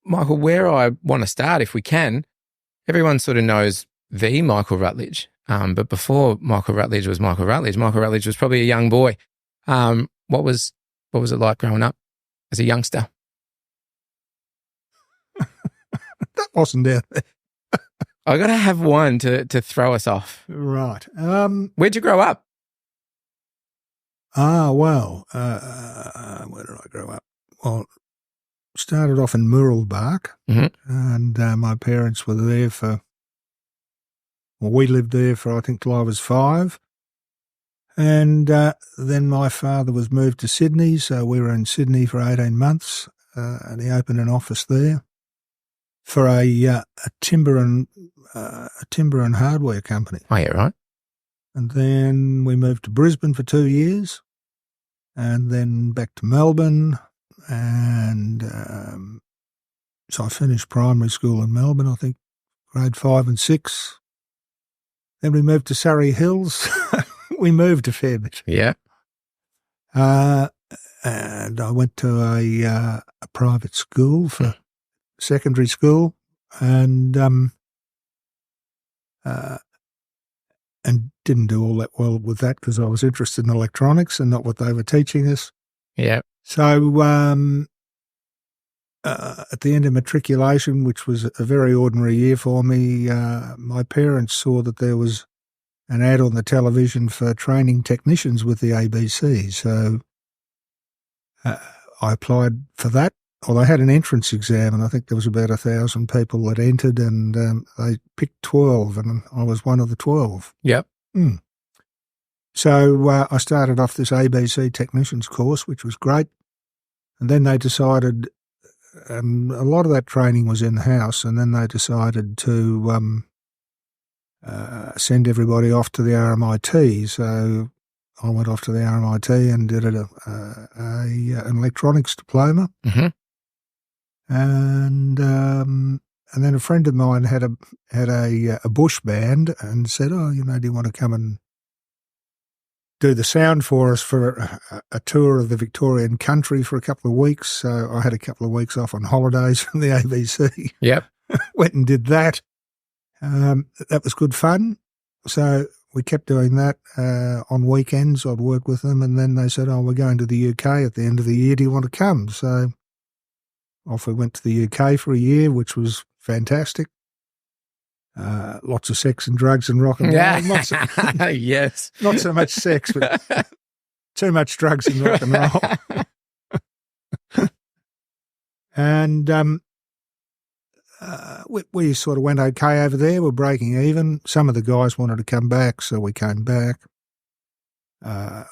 Michael, where I want to start, if we can, everyone sort of knows the Michael Rutledge. But before Michael Rutledge was Michael Rutledge was probably a young boy. What was it like growing up as a youngster? That wasn't out there. I got to have one to throw us off. Right. Where'd you grow up? Where did I grow up? Well, started off in Murrelbark, and my parents were there we lived there for, I think, till I was 5. And then my father was moved to Sydney, so we were in Sydney for 18 months, and he opened an office there for a timber and hardware company. Oh, yeah, right. And then we moved to Brisbane for 2 years, and then back to Melbourne, and so I finished primary school in Melbourne, I think, grade 5 and 6. Then we moved to Surrey Hills. We moved a fair bit. Yeah. And I went to a private school for secondary school, and didn't do all that well with that because I was interested in electronics and not what they were teaching us. Yeah. So at the end of matriculation, which was a very ordinary year for me, my parents saw that there was an ad on the television for training technicians with the ABC. So I applied for that. Well, they had an entrance exam, and I think there was about 1,000 people that entered, and they picked 12, and I was one of the 12. Yep. So I started off this ABC technicians course, which was great. And then they decided, a lot of that training was in-house, and then they decided to send everybody off to the RMIT. So I went off to the RMIT and did an electronics diploma. Mm-hmm. And then a friend of mine had a bush band and said, "Oh, do you want to come and do the sound for us for a tour of the Victorian country for a couple of weeks?" So I had a couple of weeks off on holidays from the ABC. Yep. Went and did that. That was good fun. So we kept doing that. On weekends, I'd work with them, and then they said, "Oh, we're going to the UK at the end of the year. Do you want to come?" So off we went to the UK for a year, which was fantastic. Lots of sex and drugs and rock and roll. Yeah. Yes. Not so much sex, but too much drugs and rock and roll. And we sort of went okay over there. We're breaking even. Some of the guys wanted to come back, so we came back.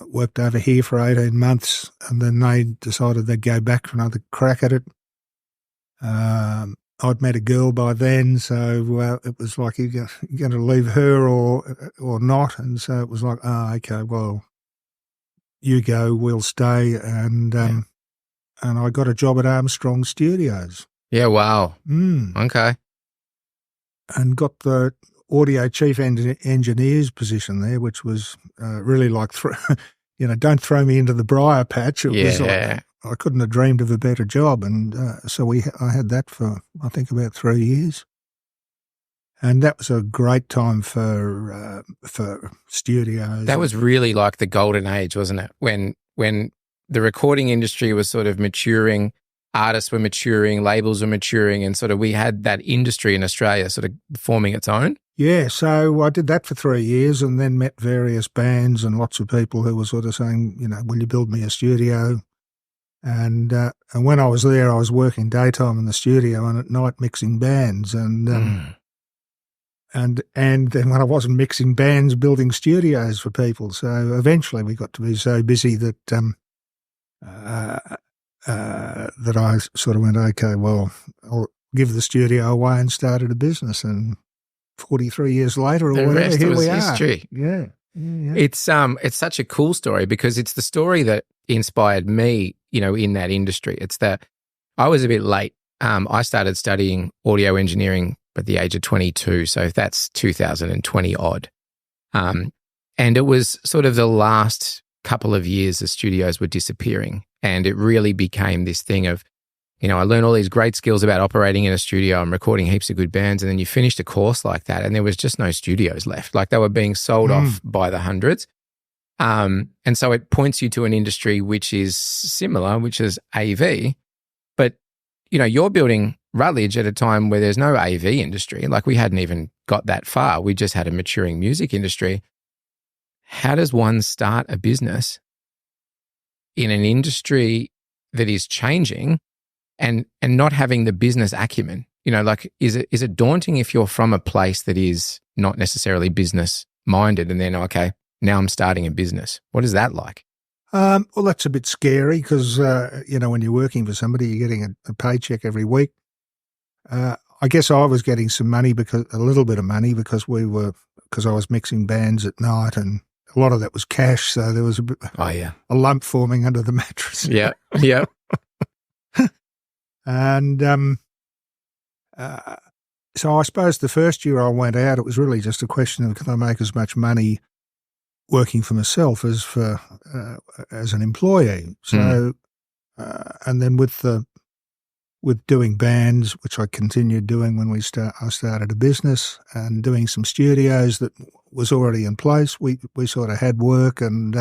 Worked over here for 18 months, and then they decided they'd go back for another crack at it. I'd met a girl by then, so it was like, you're going to leave her or not? And so it was like, okay, well, you go, we'll stay. And I got a job at Armstrong Studios. Yeah, wow. Okay. And got the audio chief engineer's position there, which was really like, don't throw me into the briar patch. It was like, I couldn't have dreamed of a better job, and so I had that for, I think, about 3 years, and that was a great time for studios. That was really like the golden age, wasn't it? When the recording industry was sort of maturing, artists were maturing, labels were maturing, and sort of we had that industry in Australia sort of forming its own. Yeah, so I did that for 3 years, and then met various bands and lots of people who were sort of saying, will you build me a studio? And when I was there, I was working daytime in the studio and at night mixing bands, and then when I wasn't mixing bands, building studios for people. So eventually, we got to be so busy that that I sort of went, okay, well, I'll give the studio away and started a business. And 43 years later, or the whatever, rest here was we history. are. Yeah. It's such a cool story because it's the story that inspired me, in that industry. It's that I was a bit late. I started studying audio engineering at the age of 22, so that's 2020 odd. And it was sort of the last couple of years the studios were disappearing, and it really became this thing of, I learned all these great skills about operating in a studio and recording heaps of good bands. And then you finished a course like that and there was just no studios left. Like they were being sold off by the hundreds. And so it points you to an industry which is similar, which is AV. But, you're building Rutledge at a time where there's no AV industry. Like we hadn't even got that far. We just had a maturing music industry. How does one start a business in an industry that is changing and not having the business acumen? Is it daunting if you're from a place that is not necessarily business minded and then, okay, now I'm starting a business? What is that like? Well, that's a bit scary because, when you're working for somebody, you're getting a paycheck every week. I guess I was getting some money a little bit of money because I was mixing bands at night and a lot of that was cash. So there was a lump forming under the mattress. Yeah. Yeah. And so I suppose the first year I went out, it was really just a question of can I make as much money working for myself as an employee. So, and then with doing bands, which I continued doing when I started a business and doing some studios that was already in place, we sort of had work and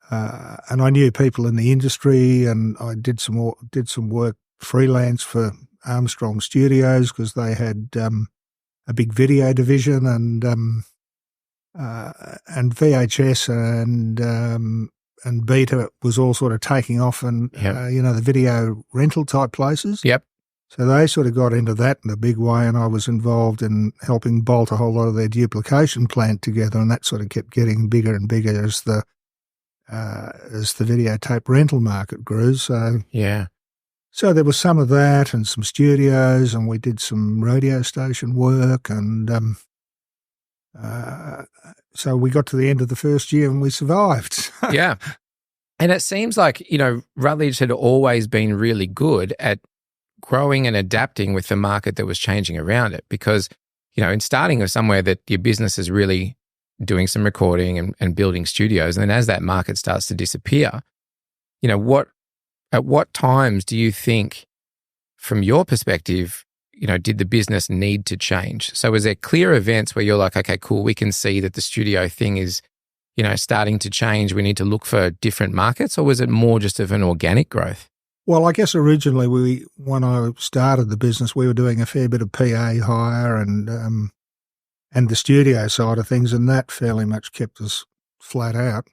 I knew people in the industry and I did some work freelance for Armstrong Studios because they had a big video division and VHS and Beta was all sort of taking off and, the video rental type places. Yep. So they sort of got into that in a big way and I was involved in helping bolt a whole lot of their duplication plant together and that sort of kept getting bigger and bigger as the videotape rental market grew. So So there was some of that and some studios and we did some radio station work and so we got to the end of the first year and we survived. Yeah. And it seems like, Rutledge had always been really good at growing and adapting with the market that was changing around it because, in starting with somewhere that your business is really doing some recording and building studios, and then as that market starts to disappear, at what times do you think, from your perspective, did the business need to change? So was there clear events where you're like, okay, cool, we can see that the studio thing is, starting to change, we need to look for different markets, or was it more just of an organic growth? Well, I guess originally when I started the business, we were doing a fair bit of PA hire and the studio side of things, and that fairly much kept us flat out.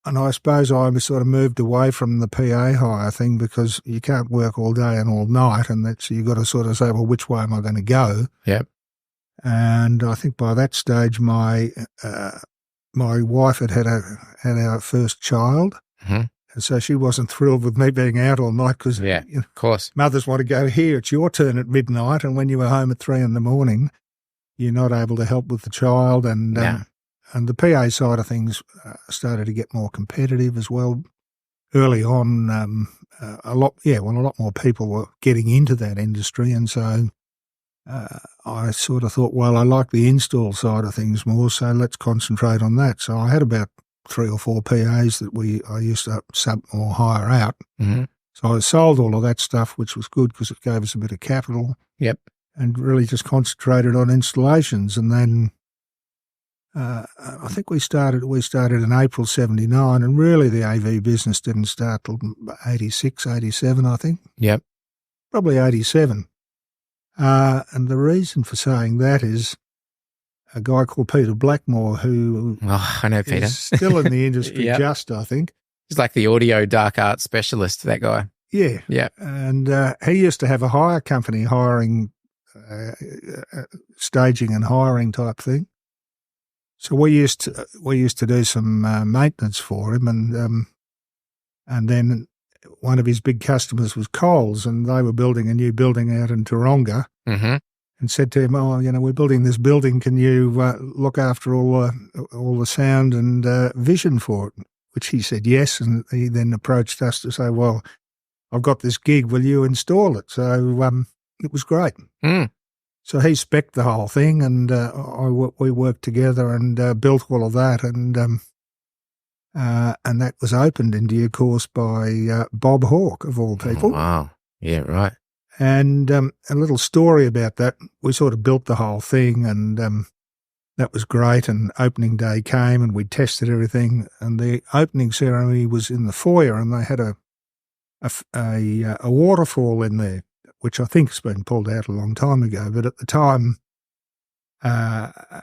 And I suppose I sort of moved away from the PA hire thing because you can't work all day and all night, and you've got to sort of say, well, which way am I going to go? Yep. And I think by that stage, my wife had our first child, and so she wasn't thrilled with me being out all night because, of course, mothers want to go here. It's your turn at midnight, and when you were home at 3 a.m, you're not able to help with the child, and the PA side of things started to get more competitive as well. Early on, a lot more people were getting into that industry, and so I sort of thought, well, I like the install side of things more, so let's concentrate on that. So I had about 3 or 4 PAs that I used to sub or hire out. Mm-hmm. So I sold all of that stuff, which was good because it gave us a bit of capital. Yep. And really just concentrated on installations, and then. I think we started in April 79 and really the AV business didn't start till 86, 87, I think. Yep. Probably 87. And the reason for saying that is a guy called Peter Blackmore who I know Peter. is still in the industry I think. He's like the audio dark art specialist, that guy. Yeah. Yeah. And he used to have a hire company hiring, staging and hiring type thing. So we used to do some maintenance for him, and then one of his big customers was Coles, and they were building a new building out in Taronga, and said to him, "Oh, we're building this building. Can you look after all the sound and vision for it?" Which he said yes, and he then approached us to say, "Well, I've got this gig. Will you install it?" So it was great. Mm. So he spec'd the whole thing, and we worked together and built all of that. And and that was opened in due course by Bob Hawke, of all people. Oh, wow. Yeah, right. And a little story about that. We sort of built the whole thing, and that was great. And opening day came, and we tested everything. And the opening ceremony was in the foyer, and they had a waterfall in there, which I think has been pulled out a long time ago. But at the time, the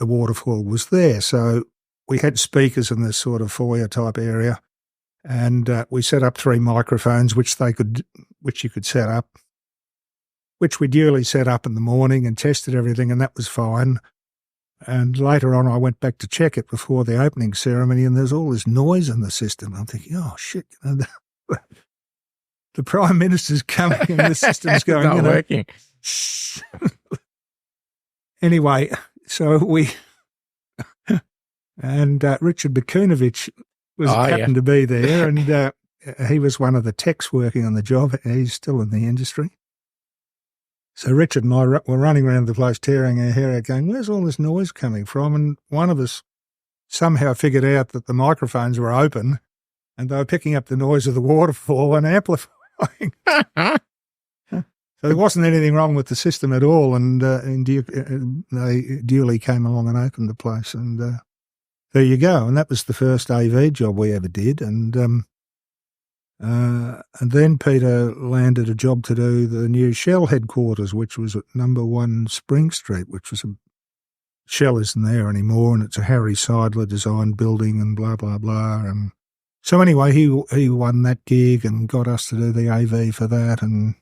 waterfall was there. So we had speakers in this sort of foyer type area, and we set up 3 microphones, which you could set up, which we duly set up in the morning and tested everything, and that was fine. And later on, I went back to check it before the opening ceremony, and there's all this noise in the system. I'm thinking, oh shit, the Prime Minister's coming and the system's going, Not working. Anyway, so we and Richard Bakunovich happened to be there, and he was one of the techs working on the job. He's still in the industry. So Richard and I were running around the place tearing our hair out going, where's all this noise coming from? And one of us somehow figured out that the microphones were open and they were picking up the noise of the waterfall and amplifying. So there wasn't anything wrong with the system at all, and they duly came along and opened the place, and there you go. And that was the first AV job we ever did, and then Peter landed a job to do the new Shell headquarters, which was at number 1 Spring Street, which was Shell isn't there anymore, and it's a Harry Seidler designed building and blah, blah, blah. And so anyway, he won that gig and got us to do the AV for that, and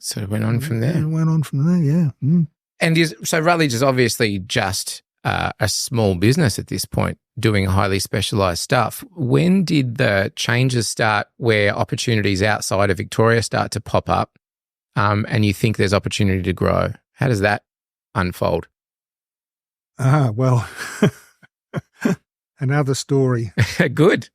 so it went on from there. It went on from there, yeah. Mm. And so Rutledge is obviously just a small business at this point, doing highly specialised stuff. When did the changes start where opportunities outside of Victoria start to pop up, and you think there's opportunity to grow? How does that unfold? Well, another story. Good.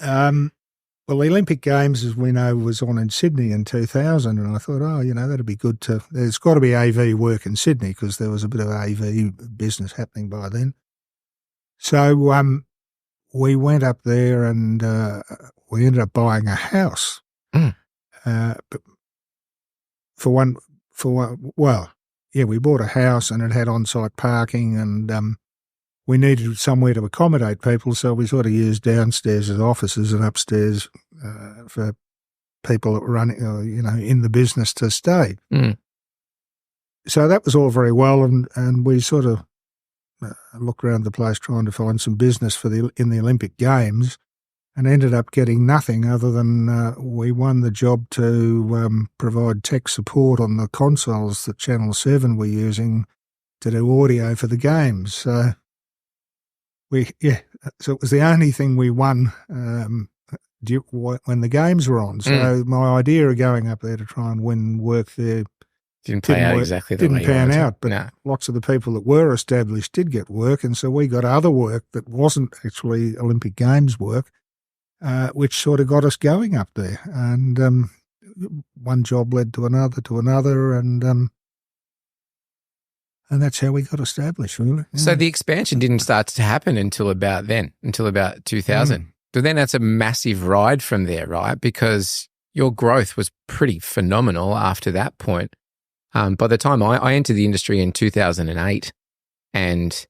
Well, the Olympic Games, as we know, was on in Sydney in 2000, and I thought, that'd be good there's got to be AV work in Sydney because there was a bit of AV business happening by then. So we went up there and we ended up buying a house. But we bought a house and it had on-site parking, and we needed somewhere to accommodate people, so we sort of used downstairs as offices and upstairs for people that were running, in the business to stay. Mm. So that was all very well, and we sort of looked around the place trying to find some business in the Olympic Games, and ended up getting nothing other than we won the job to provide tech support on the consoles that Channel 7 were using to do audio for the games. So so it was the only thing we won when the games were on. So my idea of going up there to try and win work there didn't pan out. But lots of the people that were established did get work, and so we got other work that wasn't actually Olympic Games work, which sort of got us going up there. And one job led to another, and that's how we got established, really. Yeah. So the expansion didn't start to happen until about 2000. But then that's a massive ride from there, right? Because your growth was pretty phenomenal after that point. By the time I entered the industry in 2008, and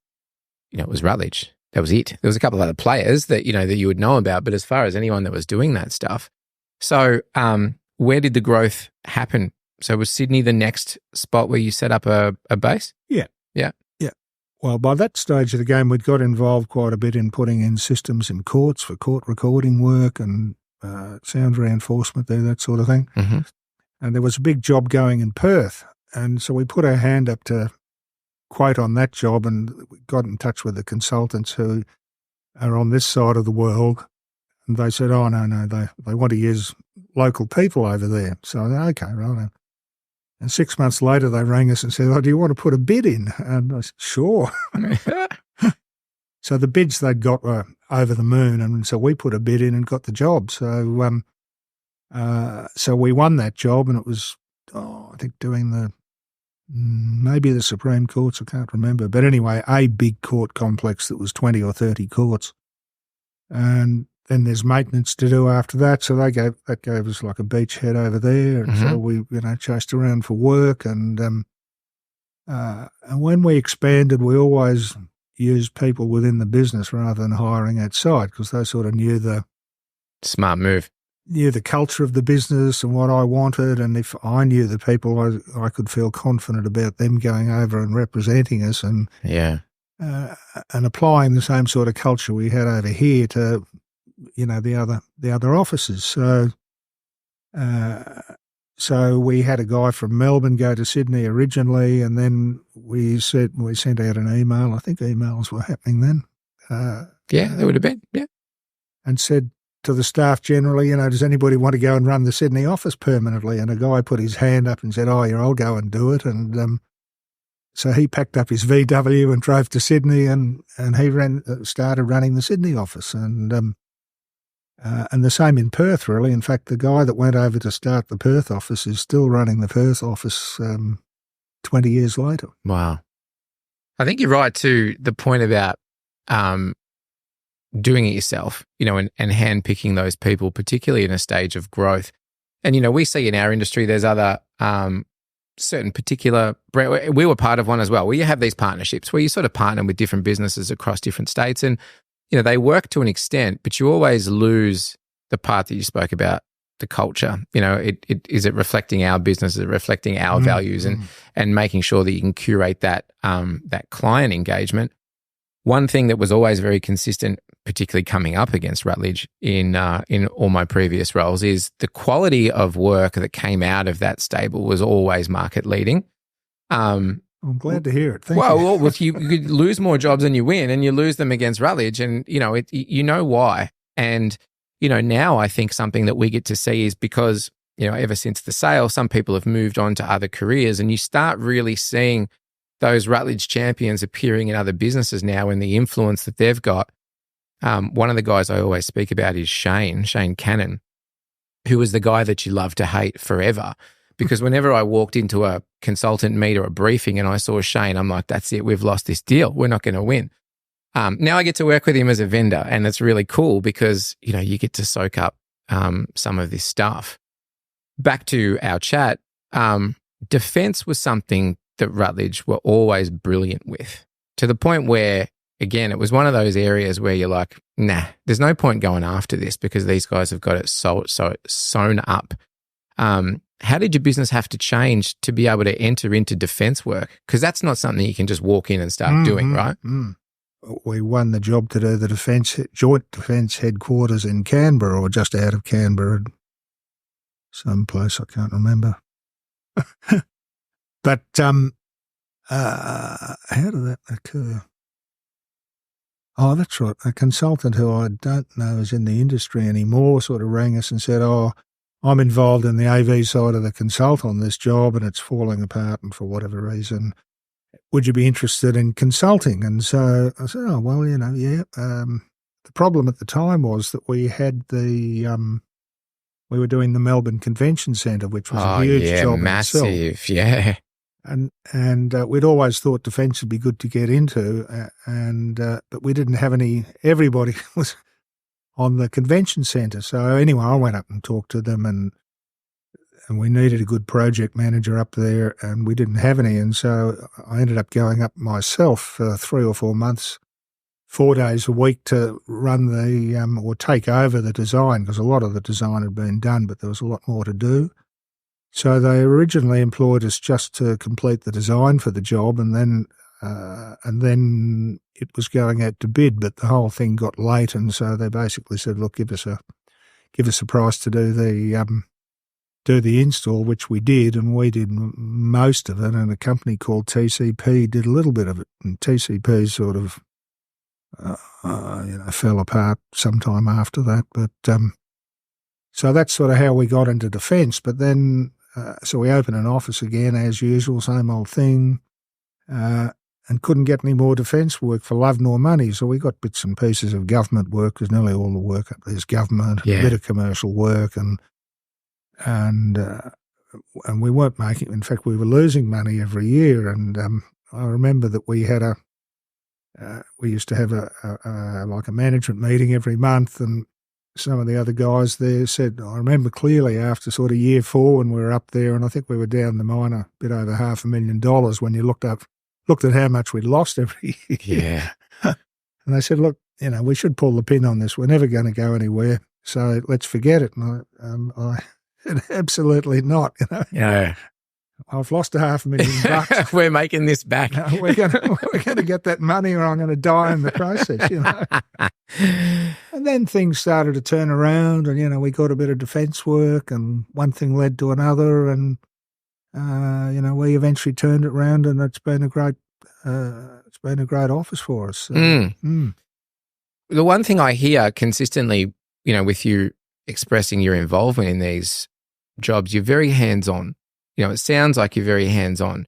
it was Rutledge. That was it. There was a couple of other players that you would know about, but as far as anyone that was doing that stuff. So where did the growth happen? So was Sydney the next spot where you set up a base? Yeah. Yeah. Yeah. Well, by that stage of the game, we'd got involved quite a bit in putting in systems in courts for court recording work and sound reinforcement there, that sort of thing. Mm-hmm. And there was a big job going in Perth. And so we put our hand up to quote on that job, and we got in touch with the consultants who are on this side of the world. And they said, oh, no, they want to use local people over there. So I said, okay, right. And 6 months later, they rang us and said, oh, do you want to put a bid in? And I said, sure. So the bids they'd got were over the moon, and so we put a bid in and got the job. So so we won that job, and it was, I think, doing maybe the Supreme Courts, I can't remember. But anyway, a big court complex that was 20 or 30 courts. And then there's maintenance to do after that. So that gave us like a beachhead over there. And so we, chased around for work. And when we expanded, we always used people within the business rather than hiring outside, because they sort of knew the smart move. Knew the culture of the business and what I wanted. And if I knew the people, I could feel confident about them going over and representing us and and applying the same sort of culture we had over here to, the other offices. So we had a guy from Melbourne go to Sydney originally, and then we sent out an email. I think emails were happening then. They would have been, and said to the staff generally, does anybody want to go and run the Sydney office permanently? And a guy put his hand up and said, "Oh, yeah, I'll go and do it." And so he packed up his VW and drove to Sydney, and he started running the Sydney office. And the same in Perth, really. In fact, the guy that went over to start the Perth office is still running the Perth office 20 years later. Wow. I think you're right to the point about doing it yourself, and handpicking those people, particularly in a stage of growth. And, we see in our industry there's other certain particular brand. We were part of one as well, where you have these partnerships where you sort of partner with different businesses across different states, and they work to an extent, but you always lose the part that you spoke about, the culture. Is it reflecting our business? Is it reflecting our values, and making sure that you can curate that client engagement. One thing that was always very consistent, particularly coming up against Rutledge in all my previous roles, is the quality of work that came out of that stable was always market leading. I'm glad to hear it. Thank you. Well, you could lose more jobs than you win, and you lose them against Rutledge, and you know why. And now I think something that we get to see is because ever since the sale, some people have moved on to other careers, and you start really seeing those Rutledge champions appearing in other businesses now, and the influence that they've got. One of the guys I always speak about is Shane Cannon, who was the guy that you love to hate forever. Because whenever I walked into a consultant meet or a briefing and I saw Shane, I'm like, that's it, we've lost this deal. We're not going to win. Now I get to work with him as a vendor, and it's really cool because, you get to soak up some of this stuff. Back to our chat, defense was something that Rutledge were always brilliant with, to the point where, again, it was one of those areas where you're like, nah, there's no point going after this because these guys have got it so sewn up. How did your business have to change to be able to enter into defence work? Because that's not something you can just walk in and start doing, right? We won the job to do the Joint Defence Headquarters in Canberra, or just out of Canberra, someplace I can't remember. But how did that occur? Oh, that's right. A consultant who I don't know is in the industry anymore sort of rang us and said, "Oh, I'm involved in the AV side of the consult on this job and it's falling apart, and for whatever reason, would you be interested in consulting?" And so I said, "Oh, well, yeah." The problem at the time was that we had we were doing the Melbourne Convention Centre, which was a huge job massive, itself. Yeah. And we'd always thought defence would be good to get into, but we didn't have any. Everybody was on the convention centre. So anyway, I went up and talked to them, and we needed a good project manager up there, and we didn't have any. And so I ended up going up myself for 3 or 4 months, 4 days a week, to run or take over the design, because a lot of the design had been done, but there was a lot more to do. So they originally employed us just to complete the design for the job, and then it was going out to bid, but the whole thing got late, and so they basically said, "Look, give us a price to do the install," which we did, and we did most of it, and a company called TCP did a little bit of it, and TCP sort of fell apart sometime after that, but so that's sort of how we got into defence. But then so we opened an office again, as usual, same old thing, and couldn't get any more defence work for love nor money. So we got bits and pieces of government work, because nearly all the work up there is government, a bit of commercial work, and we weren't making. In fact, we were losing money every year. And I remember that we had we used to have like a management meeting every month, and some of the other guys there said, I remember clearly after sort of year 4 when we were up there, and I think we were down the mine a bit over $500,000 when you looked at how much we'd lost every year. Yeah. And they said, look, we should pull the pin on this. We're never going to go anywhere, so let's forget it. And I said, absolutely not. Yeah. I've lost $500,000. We're making this back. We're going to get that money, or I'm going to die in the process. And then things started to turn around, and we got a bit of defence work, and one thing led to another, and we eventually turned it around, and it's been a great office for us. So, The one thing I hear consistently, with you expressing your involvement in these jobs, you're very hands-on. It sounds like you're very hands-on.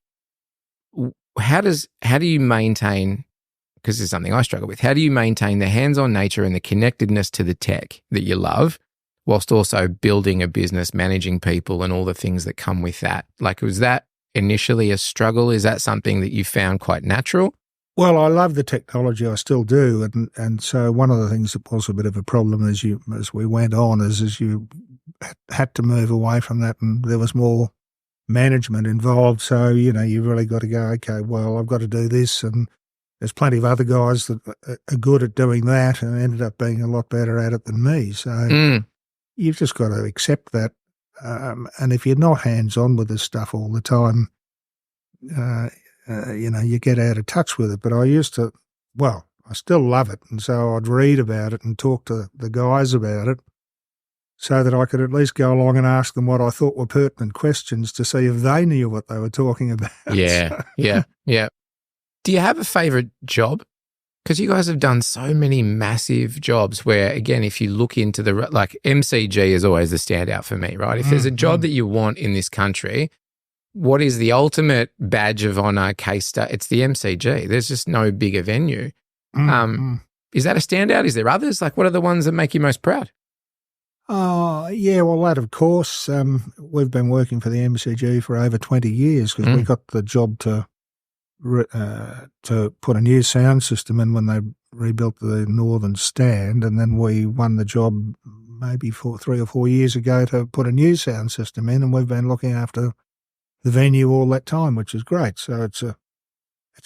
How do you maintain, because this is something I struggle with, how do you maintain the hands-on nature and the connectedness to the tech that you love, whilst also building a business, managing people, and all the things that come with that? Like, was that initially a struggle? Is that something that you found quite natural? Well, I love the technology, I still do, and so one of the things that was a bit of a problem as we went on is you had to move away from that, and there was more management involved. So you really got to go, okay, well, I've got to do this, and there's plenty of other guys that are good at doing that and ended up being a lot better at it than me. So you've just got to accept that, and if you're not hands-on with this stuff all the time, you get out of touch with it. But I still love it, and so I'd read about it and talk to the guys about it, so that I could at least go along and ask them what I thought were pertinent questions to see if they knew what they were talking about. Yeah, yeah. Do you have a favourite job? Because you guys have done so many massive jobs where, again, if you look into like MCG is always the standout for me, right? If there's a job that you want in this country, what is the ultimate badge of honour case study? It's the MCG. There's just no bigger venue. Is that a standout? Is there others? Like, what are the ones that make you most proud? Yeah, well, that, of course, we've been working for the MCG for over 20 years because we got the job to put a new sound system in when they rebuilt the Northern Stand, and then we won the job maybe 3 or 4 years ago to put a new sound system in, and we've been looking after the venue all that time, which is great. So it's a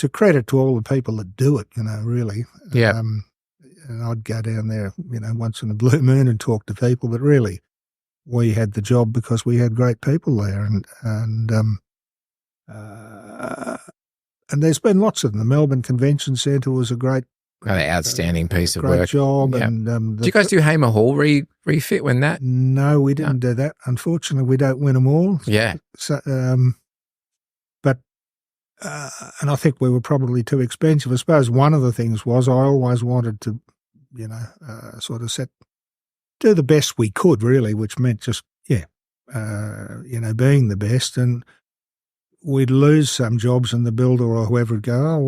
credit to all the people that do it, really. Yeah. And I'd go down there, once in a blue moon and talk to people, but really we had the job because we had great people there, and there's been lots of them. The Melbourne Convention Centre was a great, outstanding piece of great work. job. Yep. And did you guys do Hamer Hall refit when that? No, we didn't do that. Unfortunately, we don't win them all. Yeah. So, and I think we were probably too expensive. I suppose one of the things was I always wanted to, sort of do the best we could, really, which meant just, being the best. And we'd lose some jobs, and the builder or whoever would go,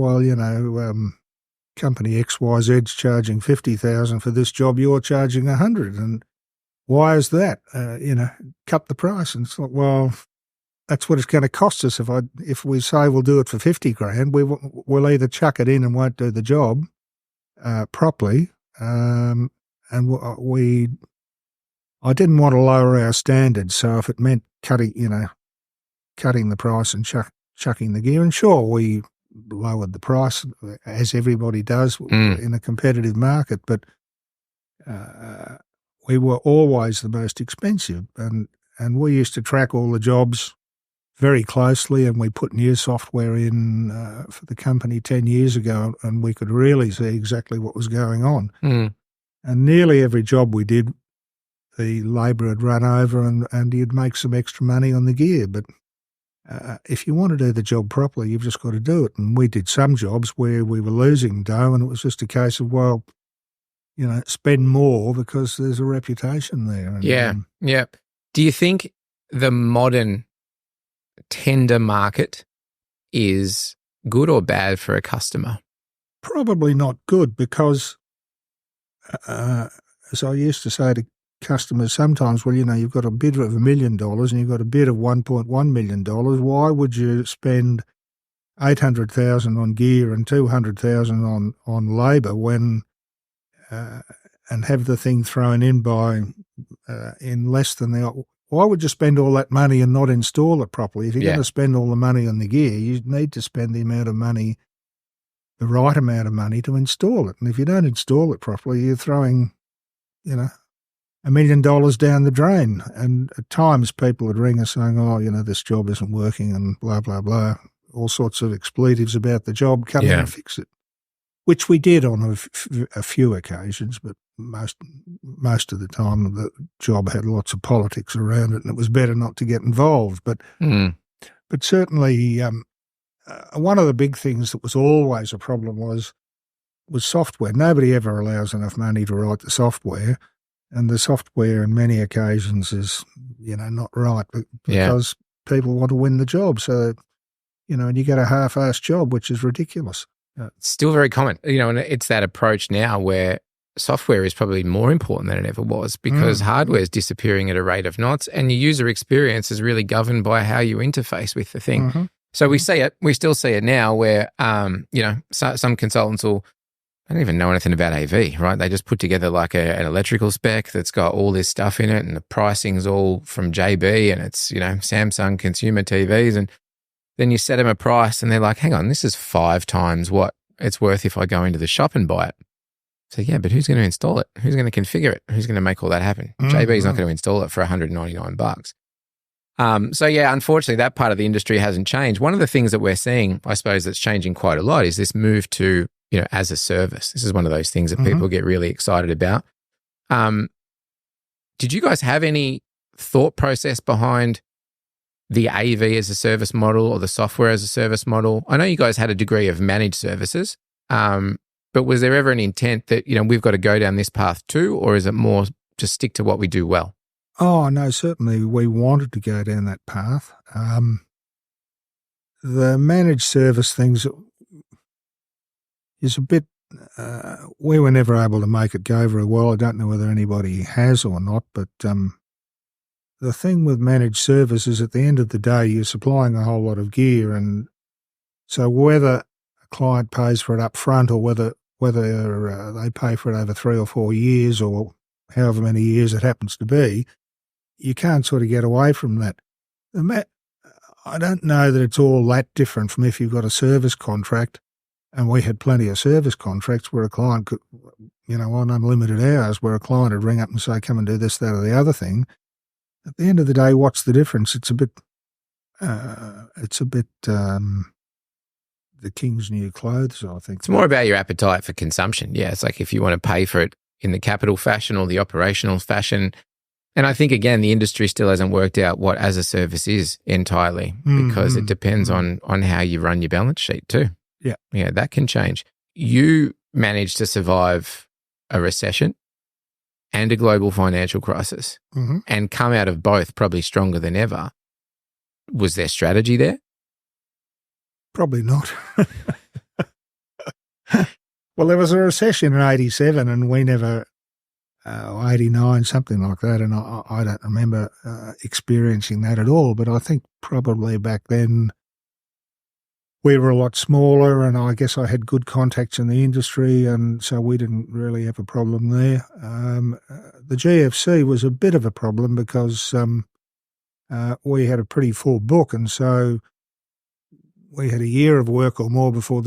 company XYZ's charging $50,000 for this job, you're charging $100,000, and why is that? Cut the price. And it's like, well, that's what it's going to cost us if we say we'll do it for $50,000. We'll either chuck it in and won't do the job properly, and I didn't want to lower our standards. So if it meant cutting the price and chucking the gear, and sure, we lowered the price as everybody does in a competitive market, but we were always the most expensive, and we used to track all the jobs very closely, and we put new software in for the company 10 years ago, and we could really see exactly what was going on. And nearly every job we did, the labourer had run over and you'd make some extra money on the gear. But if you want to do the job properly, you've just got to do it. And we did some jobs where we were losing dough, and it was just a case of, spend more because there's a reputation there. And, yeah. Do you think the modern tender market is good or bad for a customer? Probably not good, because as I used to say to customers sometimes, you've got a bid of $1 million and you've got a bid of $1.1 million. Why would you spend $800,000 on gear and $200,000 on labour and have the thing thrown in by in less than the. Why would you spend all that money and not install it properly? If you're going to spend all the money on the gear, you need to spend the right amount of money to install it. And if you don't install it properly, you're throwing, $1 million down the drain. And at times people would ring us saying, oh, this job isn't working and blah, blah, blah, all sorts of expletives about the job, come in and fix it, which we did on a few occasions, but most of the time the job had lots of politics around it and it was better not to get involved. But certainly one of the big things that was always a problem was software. Nobody ever allows enough money to write the software, and the software in many occasions is, not right because people want to win the job. So, and you get a half-assed job, which is ridiculous. It's still very common, and it's that approach now where software is probably more important than it ever was because hardware is disappearing at a rate of knots and your user experience is really governed by how you interface with the thing. Mm-hmm. So we still see it now where, some consultants I don't even know anything about AV, right? They just put together like an electrical spec that's got all this stuff in it and the pricing's all from JB and it's, Samsung consumer TVs. And then you set them a price and they're like, hang on, this is 5 times what it's worth if I go into the shop and buy it. So yeah, but who's going to install it? Who's going to configure it? Who's going to make all that happen? JB's not going to install it for $199. Unfortunately, that part of the industry hasn't changed. One of the things that we're seeing, I suppose, that's changing quite a lot is this move to, as a service. This is one of those things that people get really excited about. Did you guys have any thought process behind the AV as a service model or the software as a service model? I know you guys had a degree of managed services, but was there ever an intent that, we've got to go down this path too, or is it more just stick to what we do well? Oh, no, certainly we wanted to go down that path. The managed service things is a bit, we were never able to make it go very well. I don't know whether anybody has or not, but the thing with managed service is at the end of the day, you're supplying a whole lot of gear. And so whether a client pays for it up front or whether they pay for it over 3 or 4 years or however many years it happens to be, you can't sort of get away from that. I don't know that it's all that different from if you've got a service contract, and we had plenty of service contracts where a client could, on unlimited hours, where a client would ring up and say, come and do this, that or the other thing. At the end of the day, what's the difference? It's a bit the king's new clothes, I think. It's more about your appetite for consumption. Yeah, it's like if you want to pay for it in the capital fashion or the operational fashion. And I think, again, the industry still hasn't worked out what as a service is entirely because it depends on how you run your balance sheet too. Yeah. Yeah, that can change. You managed to survive a recession and a global financial crisis and come out of both probably stronger than ever. Was there strategy there? Probably not. Well, there was a recession in 87 and we never, 89, something like that, and I don't remember experiencing that at all, but I think probably back then we were a lot smaller and I guess I had good contacts in the industry and so we didn't really have a problem there. The GFC was a bit of a problem because we had a pretty full book and so we had a year of work or more before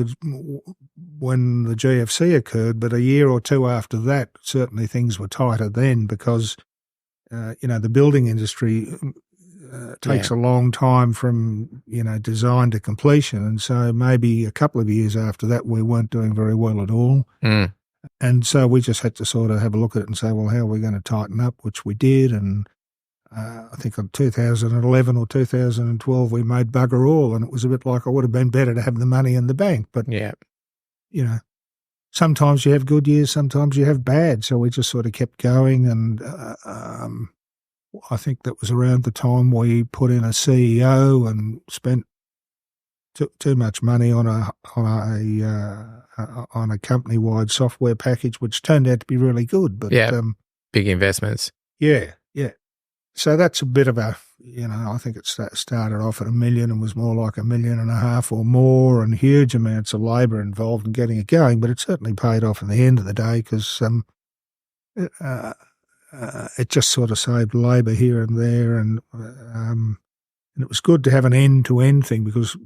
when the GFC occurred, but a year or two after that, certainly things were tighter then because, the building industry takes a long time from, design to completion. And so maybe a couple of years after that, we weren't doing very well at all. And so we just had to sort of have a look at it and say, well, how are we going to tighten up, which we did. And I think in 2011 or 2012, we made bugger all, and it was a bit like it would have been better to have the money in the bank. But, sometimes you have good years, sometimes you have bad. So we just sort of kept going. And I think that was around the time we put in a CEO and spent too much money on a company-wide software package, which turned out to be really good. But big investments. Yeah. So that's a bit of a, I think it started off at $1 million and was more like $1.5 million or more, and huge amounts of labour involved in getting it going. But it certainly paid off in the end of the day because it just sort of saved labour here and there, and it was good to have an end-to-end thing because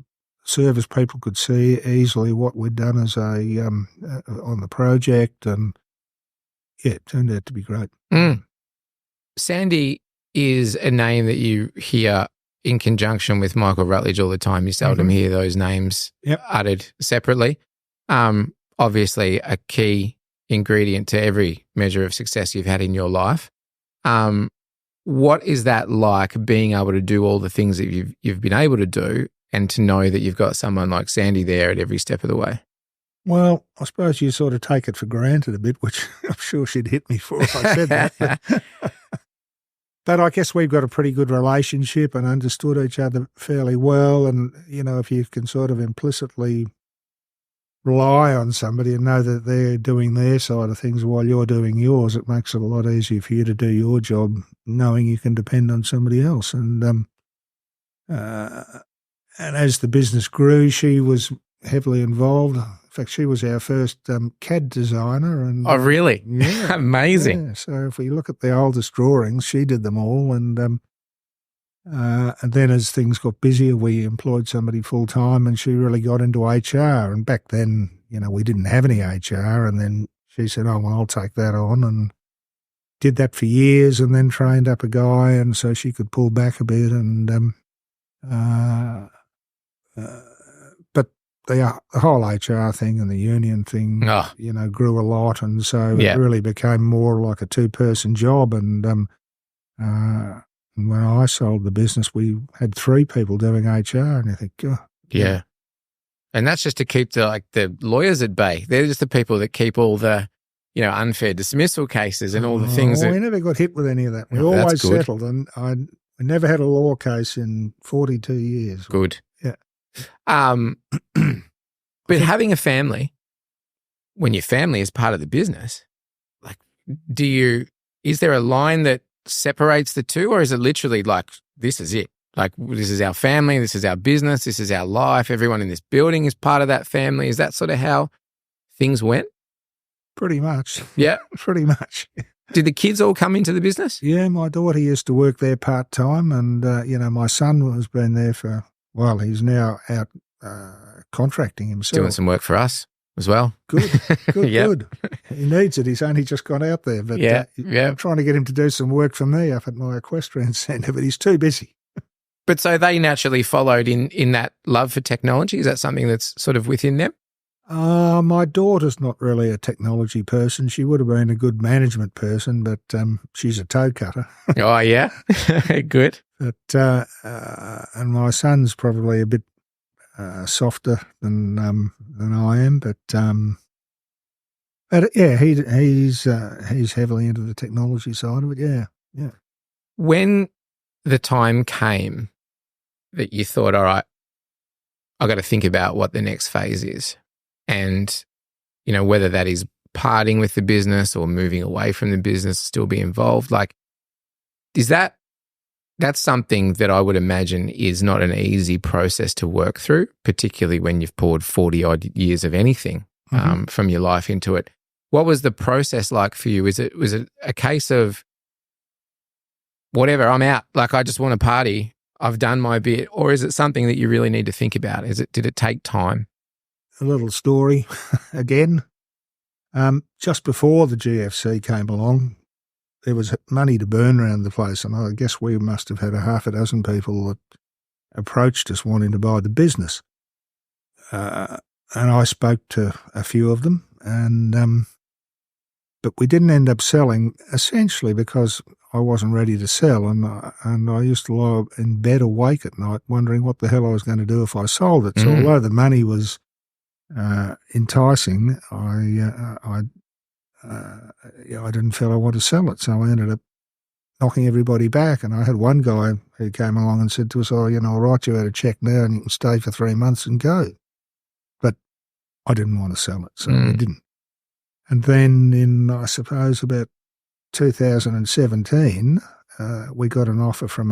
service people could see easily what we'd done as on the project, and it turned out to be great. Sandy is a name that you hear in conjunction with Michael Rutledge all the time. You seldom hear those names uttered separately. Obviously, a key ingredient to every measure of success you've had in your life. What is that like, being able to do all the things that you've been able to do, and to know that you've got someone like Sandy there at every step of the way? Well, I suppose you sort of take it for granted a bit, which I'm sure she'd hit me for if I said that. But I guess we've got a pretty good relationship and understood each other fairly well. And, if you can sort of implicitly rely on somebody and know that they're doing their side of things while you're doing yours, it makes it a lot easier for you to do your job, knowing you can depend on somebody else. And as the business grew, she was heavily involved. In fact, she was our first CAD designer. And oh, really? Yeah. Amazing. Yeah. So if we look at the oldest drawings, she did them all. And then as things got busier, we employed somebody full-time, and she really got into HR. And back then, we didn't have any HR. And then she said, oh, well, I'll take that on, and did that for years, and then trained up a guy, and so she could pull back a bit. And but the whole HR thing and the union thing, grew a lot, and so it really became more like a two-person job. And when I sold the business, we had 3 people doing HR, and I think, yeah. And that's just to keep the lawyers at bay. They're just the people that keep all the unfair dismissal cases and all the things. We never got hit with any of that. We always settled, and we never had a law case in 42 years. Good. Yeah. But having a family, when your family is part of the business, is there a line that separates the two, or is it literally like, this is it? Like, this is our family, this is our business, this is our life, everyone in this building is part of that family? Is that sort of how things went? Pretty much. Yeah. Pretty much. Did the kids all come into the business? Yeah, my daughter used to work there part-time, and, my son has been there he's now out contracting himself. Doing some work for us as well. Good. Good. He needs it. He's only just gone out there. But I'm trying to get him to do some work for me up at my equestrian centre, but he's too busy. But so they naturally followed in that love for technology? Is that something that's sort of within them? My daughter's not really a technology person. She would have been a good management person, but she's a toe cutter. Oh, yeah? Good. But and my son's probably a bit softer than I am, but yeah, he's heavily into the technology side of it. Yeah. When the time came that you thought, all right, I've got to think about what the next phase is, and whether that is parting with the business or moving away from the business, still be involved, that's something that I would imagine is not an easy process to work through, particularly when you've poured 40 odd years of anything from your life into it. What was the process like for you? Was it a case of, whatever, I'm out, I just want to party, I've done my bit, or is it something that you really need to think about? Did it take time? A little story again. Just before the GFC came along, there was money to burn around the place, and I guess we must have had a half a dozen people that approached us wanting to buy the business. And I spoke to a few of them, and but we didn't end up selling, essentially because I wasn't ready to sell, and I used to lie in bed awake at night wondering what the hell I was going to do if I sold it. So although the money was enticing, I didn't feel I wanted to sell it, so I ended up knocking everybody back. And I had one guy who came along and said to us, I'll write you out a check now and you can stay for 3 months and go. But I didn't want to sell it, so I didn't. And then in, I suppose, about 2017, we got an offer from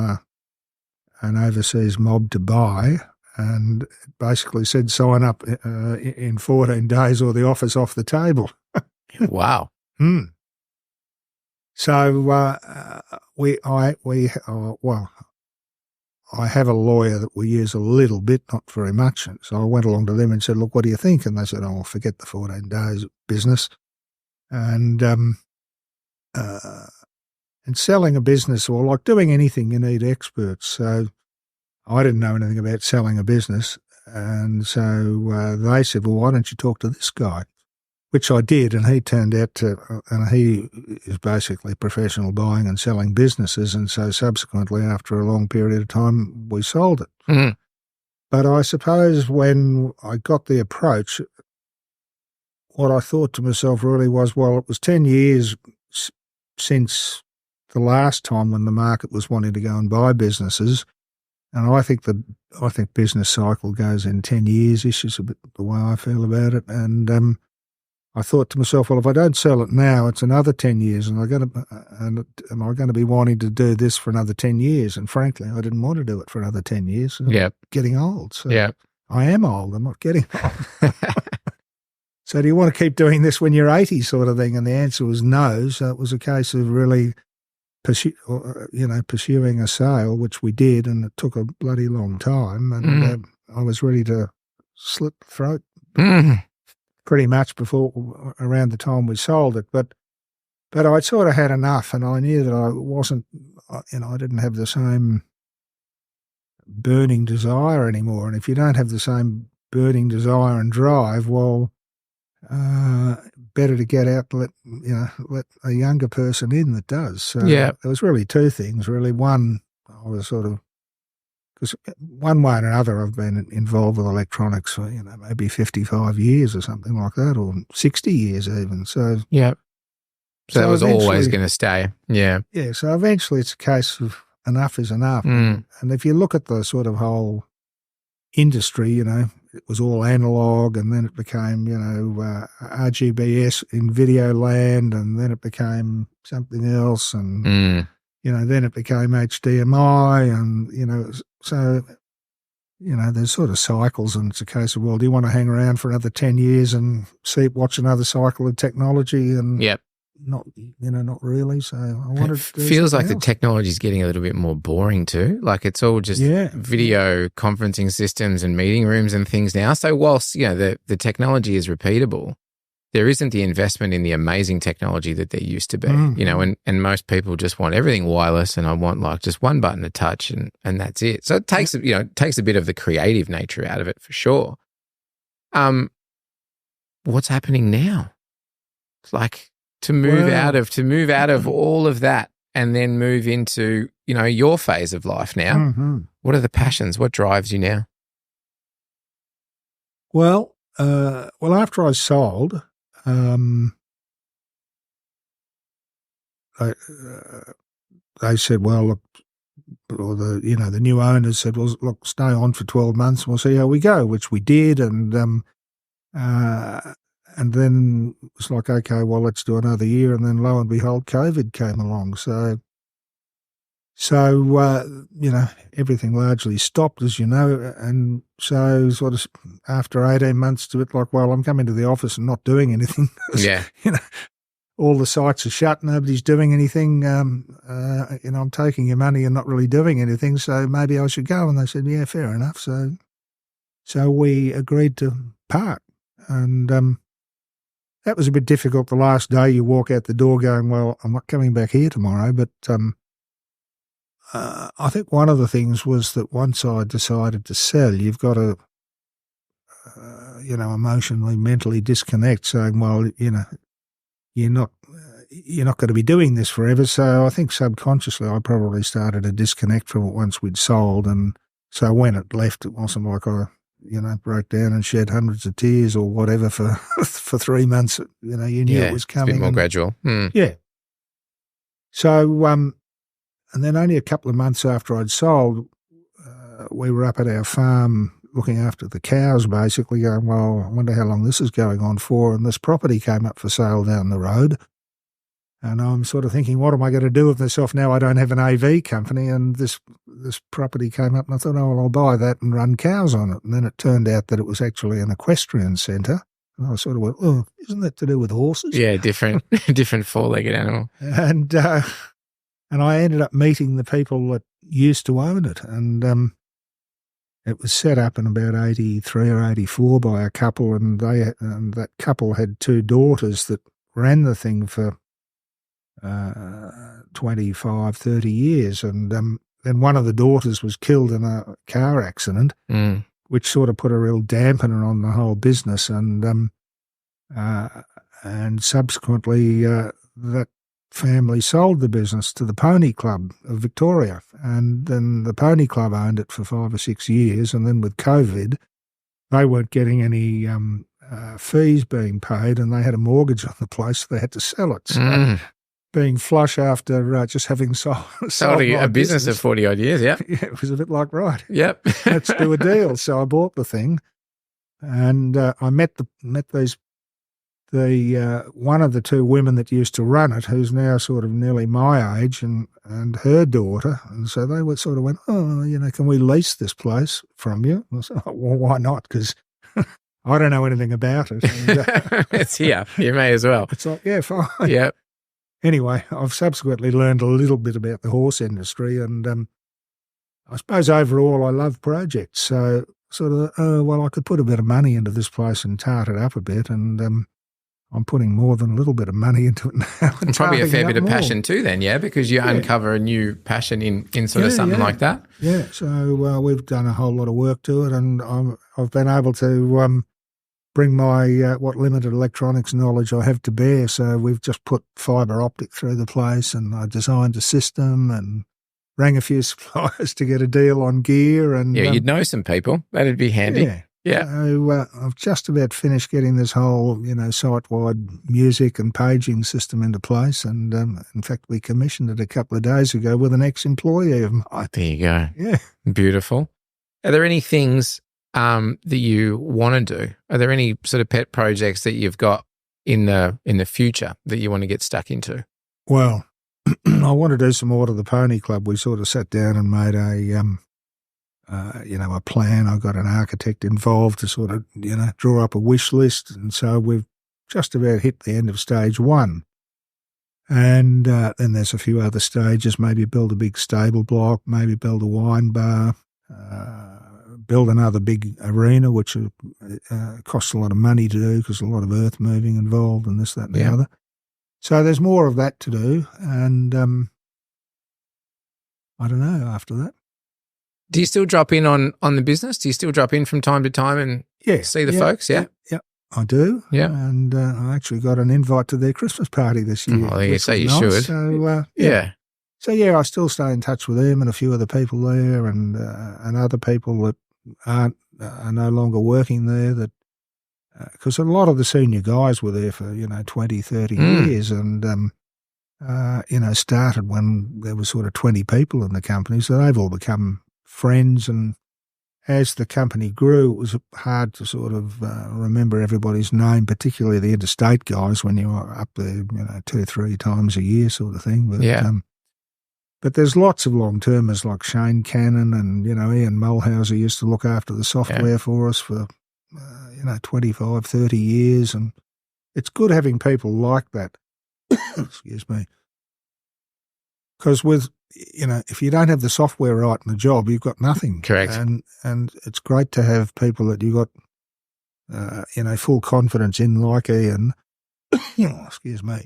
an overseas mob to buy, and it basically said sign up in 14 days or the offer's off the table. Wow. So I have a lawyer that we use a little bit, not very much. So I went along to them and said, look, what do you think? And they said, oh, forget the 14 days business. And selling a business, or like doing anything, you need experts. So I didn't know anything about selling a business. And so they said, well, why don't you talk to this guy? Which I did, and he turned out to, and he is basically professional buying and selling businesses, and so subsequently, after a long period of time, we sold it. Mm-hmm. But I suppose when I got the approach, what I thought to myself really was, well, it was 10 years since the last time when the market was wanting to go and buy businesses, and I think business cycle goes in 10 years-ish is a bit the way I feel about it, and I thought to myself, well, if I don't sell it now, it's another 10 years, and am I going to be wanting to do this for another 10 years? And frankly, I didn't want to do it for another 10 years. I'm getting old. So I am old. I'm not getting old. So do you want to keep doing this when you're 80 sort of thing? And the answer was no. So it was a case of really pursuing a sale, which we did, and it took a bloody long time. And I was ready to slit the throat. Pretty much around the time we sold it, but I'd sort of had enough, and I knew that I wasn't, I didn't have the same burning desire anymore. And if you don't have the same burning desire and drive, well, better to get out and let a younger person in that does. So there was really two things. Really, one, I was sort of, because one way or another, I've been involved with electronics for, maybe 55 years or something like that, or 60 years even. So so that was always going to stay. Yeah. So eventually it's a case of enough is enough. And if you look at the sort of whole industry, it was all analog, and then it became, RGBS in video land, and then it became something else, and then it became HDMI, and so there's sort of cycles, and it's a case of, well, do you want to hang around for another 10 years and watch another cycle of technology? And not really. So I wanted to do feels like else. The technology is getting a little bit more boring too. Like it's all just video conferencing systems and meeting rooms and things now. So whilst, the technology is repeatable, there isn't the investment in the amazing technology that there used to be, and most people just want everything wireless, and I want like just one button to touch and that's it. So it takes, takes a bit of the creative nature out of it for sure. What's happening now? It's like to move out of all of that and then move into, your phase of life now. What are the passions? What drives you now? Well, after I sold, they said, well, look, or the new owners said, well, look, stay on for 12 months and we'll see how we go, which we did. And then it was like, okay, well, let's do another year. And then lo and behold, COVID came along. So everything largely stopped, as you know. And so sort of after 18 months to it, like, well, I'm coming to the office and not doing anything. Yeah. All the sites are shut. Nobody's doing anything. I'm taking your money and not really doing anything. So maybe I should go. And they said, yeah, fair enough. So we agreed to part. And that was a bit difficult. The last day you walk out the door going, well, I'm not coming back here tomorrow. But I think one of the things was that once I decided to sell, you've got to, emotionally, mentally disconnect, saying, well, you're not going to be doing this forever. So I think subconsciously I probably started to disconnect from it once we'd sold. And so when it left, it wasn't like I, broke down and shed hundreds of tears or whatever for 3 months. You knew it was coming. It's a bit more gradual. Yeah. So, and then only a couple of months after I'd sold, we were up at our farm looking after the cows, basically going, well, I wonder how long this is going on for. And this property came up for sale down the road. And I'm sort of thinking, what am I going to do with myself now? I don't have an AV company, and this property came up, and I thought, oh, well, I'll buy that and run cows on it. And then it turned out that it was actually an equestrian centre. And I sort of went, oh, isn't that to do with horses? Yeah, different four-legged animal. And I ended up meeting the people that used to own it, and it was set up in about 83 or 84 by a couple, and that couple had two daughters that ran the thing for 25, 30 years. And then one of the daughters was killed in a car accident, which sort of put a real dampener on the whole business. And subsequently, that family sold the business to the Pony Club of Victoria, and then the Pony Club owned it for 5 or 6 years, and then with COVID, they weren't getting any fees being paid, and they had a mortgage on the place, so they had to sell it. So being flush after just having sold a business of 40-odd years, yeah, it was a bit like, right, yep, let's do a deal. So I bought the thing, and I met one of the two women that used to run it, who's now sort of nearly my age, and her daughter. And so they sort of went, oh, can we lease this place from you? And I said, oh, well, why not? Because I don't know anything about it. And, it's here. You may as well. It's like, yeah, fine. Yep. Anyway, I've subsequently learned a little bit about the horse industry, and I suppose overall I love projects. So sort of, I could put a bit of money into this place and tart it up a bit, and I'm putting more than a little bit of money into it now. And probably a fair bit of passion too then, yeah, because you uncover a new passion in sort of something like that. Yeah, so we've done a whole lot of work to it, and I've been able to bring my what limited electronics knowledge I have to bear. So we've just put fibre optic through the place, and I designed a system and rang a few suppliers to get a deal on gear. And yeah, you'd know some people. That'd be handy. Yeah. So I've just about finished getting this whole, site-wide music and paging system into place. And in fact, we commissioned it a couple of days ago with an ex-employee of mine. There you go. Yeah. Beautiful. Are there any things that you want to do? Are there any sort of pet projects that you've got in the future that you want to get stuck into? Well, I want to do some more to the Pony Club. We sort of sat down and made a plan. I got an architect involved to sort of, draw up a wish list. And so we've just about hit the end of stage one. And then there's a few other stages, maybe build a big stable block, maybe build a wine bar, build another big arena, which costs a lot of money to do because a lot of earth moving involved and this, that, and the other. So there's more of that to do. And I don't know after that. Do you still drop in on the business? Do you still drop in from time to time and see the folks? Yeah, I do. Yeah, and I actually got an invite to their Christmas party this year. Oh, yeah, so you should. So So I still stay in touch with them and a few other people there, and other people that are no longer working there. That because a lot of the senior guys were there for 20, 30 years, and started when there was sort of 20 people in the company, so they've all become friends, and as the company grew, it was hard to sort of remember everybody's name, particularly the interstate guys when you were up there, 2 or 3 times a year sort of thing. But, but there's lots of long-termers like Shane Cannon and, Ian Mulhauser used to look after the software for us for, 25, 30 years. And it's good having people like that. Excuse me. Because with, if you don't have the software right in the job, you've got nothing. Correct. And it's great to have people that you've got, full confidence in, like Ian, excuse me,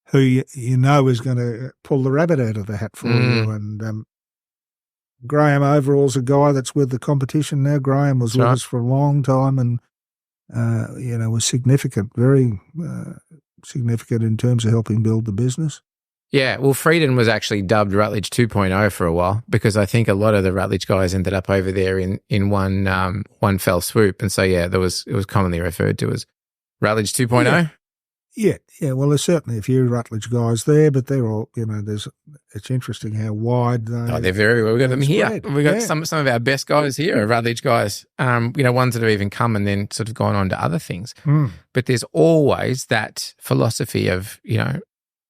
who is going to pull the rabbit out of the hat for you. And Graham Overall's a guy that's with the competition now. Graham was with us for a long time and, was significant, very significant in terms of helping build the business. Yeah, well, Frieden was actually dubbed Rutledge 2.0 for a while because I think a lot of the Rutledge guys ended up over there in one fell swoop. And so, it was commonly referred to as Rutledge 2.0. Yeah. Well, there's certainly a few Rutledge guys there, but they're all, it's interesting how wide they are. Oh, they're very well. We've got them here. Spread. We've got some of our best guys here are Rutledge guys, ones that have even come and then sort of gone on to other things. But there's always that philosophy of,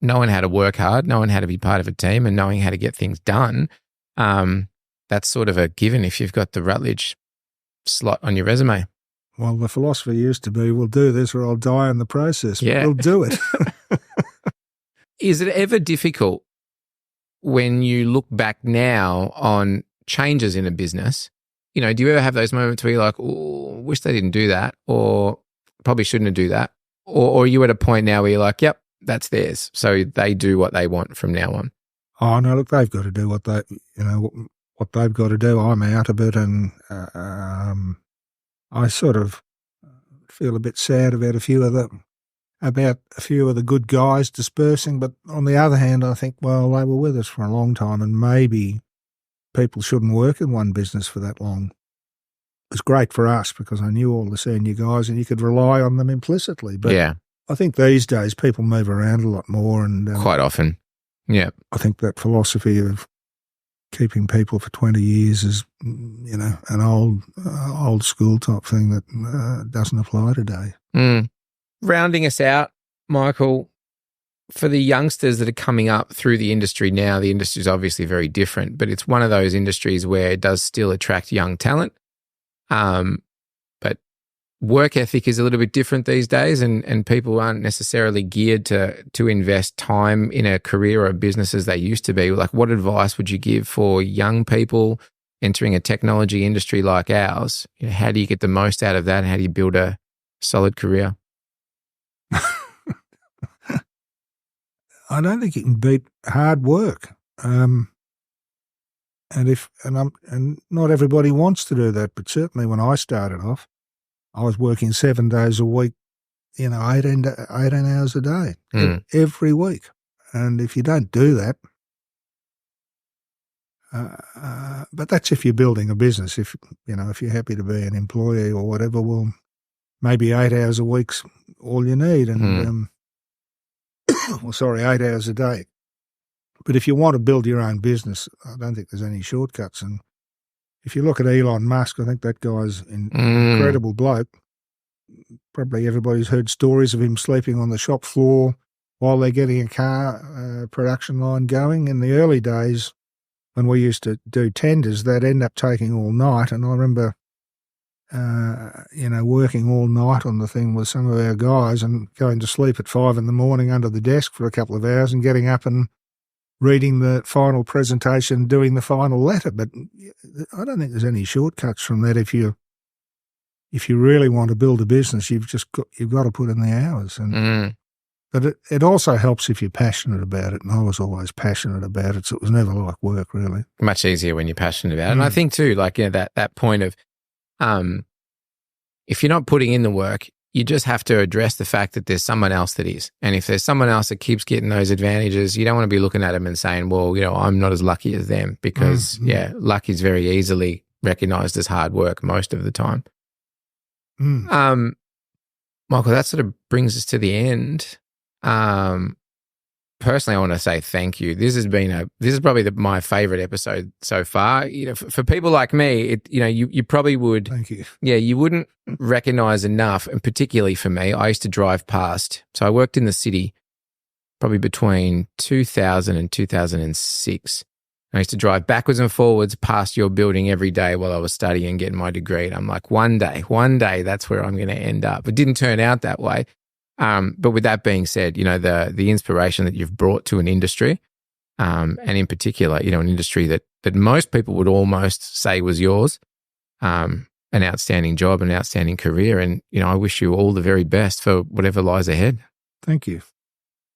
knowing how to work hard, knowing how to be part of a team and knowing how to get things done, that's sort of a given if you've got the Rutledge slot on your resume. Well, the philosophy used to be, we'll do this or I'll die in the process. Yeah. We'll do it. Is it ever difficult when you look back now on changes in a business? Do you ever have those moments where you're like, oh, wish they didn't do that, or probably shouldn't have do that? Or are you at a point now where you're like, yep, that's theirs, so they do what they want from now on? Oh, no, look, they've got to do what what they've got to do. I'm out of it, and I sort of feel a bit sad about a few of the good guys dispersing. But on the other hand, I think, well, they were with us for a long time, and maybe people shouldn't work in one business for that long. It was great for us because I knew all the senior guys, and you could rely on them implicitly. But yeah. I think these days people move around a lot more, and quite often. Yeah. I think that philosophy of keeping people for 20 years is, an old school type thing that doesn't apply today. Rounding us out, Michael, for the youngsters that are coming up through the industry now, the industry is obviously very different, but it's one of those industries where it does still attract young talent. But work ethic is a little bit different these days, and people aren't necessarily geared to invest time in a career or a business as they used to be. Like, what advice would you give for young people entering a technology industry like ours? How do you get the most out of that? How do you build a solid career? I don't think you can beat hard work. And not everybody wants to do that, but certainly when I started off, I was working 7 days a week, 18 hours a day, every week. And if you don't do that, but that's if you're building a business. If you're happy to be an employee or whatever, well, maybe 8 hours a week's all you need, and 8 hours a day. But if you want to build your own business, I don't think there's any shortcuts. And if you look at Elon Musk, I think that guy's an incredible bloke. Probably everybody's heard stories of him sleeping on the shop floor while they're getting a car production line going. In the early days, when we used to do tenders, they'd end up taking all night. And I remember, working all night on the thing with some of our guys and going to sleep at 5 a.m. under the desk for a couple of hours and getting up and reading the final presentation, doing the final letter. But I don't think there's any shortcuts from that. If you really want to build a business, you've got to put in the hours. But it also helps if you're passionate about it. And I was always passionate about it, so it was never like work, really. Much easier when you're passionate about it. And I think too, that point of, if you're not putting in the work, you just have to address the fact that there's someone else that is. And if there's someone else that keeps getting those advantages, you don't want to be looking at them and saying, well, I'm not as lucky as them, because luck is very easily recognized as hard work most of the time. Michael, that sort of brings us to the end. Personally, I want to say thank you. This is probably my favorite episode so far. For people like me, you probably would. Thank you. Yeah, you wouldn't recognize enough, and particularly for me, I used to drive past. So I worked in the city probably between 2000 and 2006. I used to drive backwards and forwards past your building every day while I was studying and getting my degree. And I'm like, one day, that's where I'm going to end up. It didn't turn out that way. But with that being said, the inspiration that you've brought to an industry, and in particular, an industry that most people would almost say was yours, an outstanding job, an outstanding career. And, I wish you all the very best for whatever lies ahead. Thank you.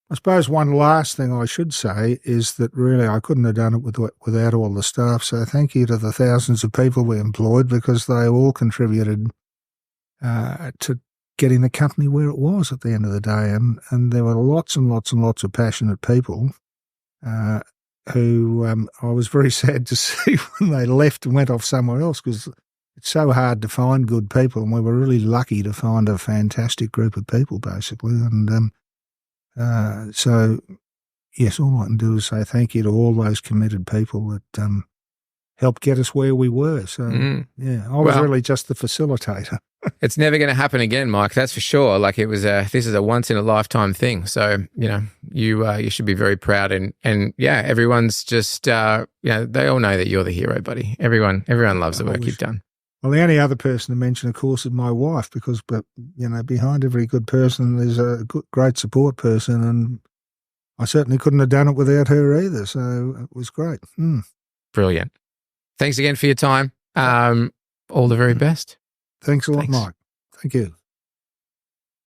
I suppose one last thing I should say is that really I couldn't have done it without all the staff. So thank you to the thousands of people we employed, because they all contributed to getting the company where it was at the end of the day. And there were lots and lots and lots of passionate people who I was very sad to see when they left and went off somewhere else, because it's so hard to find good people, and we were really lucky to find a fantastic group of people, basically. And so, yes, all I can do is say thank you to all those committed people that helped get us where we were. So, I was really just the facilitator. It's never going to happen again, Mike. That's for sure. Like this is a once in a lifetime thing. So, you should be very proud. And yeah, everyone's just, they all know that you're the hero, buddy. Everyone loves the work you've done. Well, the only other person to mention, of course, is my wife, because, behind every good person, there's a great support person, and I certainly couldn't have done it without her either. So it was great. Brilliant. Thanks again for your time. All the very best. Thanks a lot, Mike. Thank you.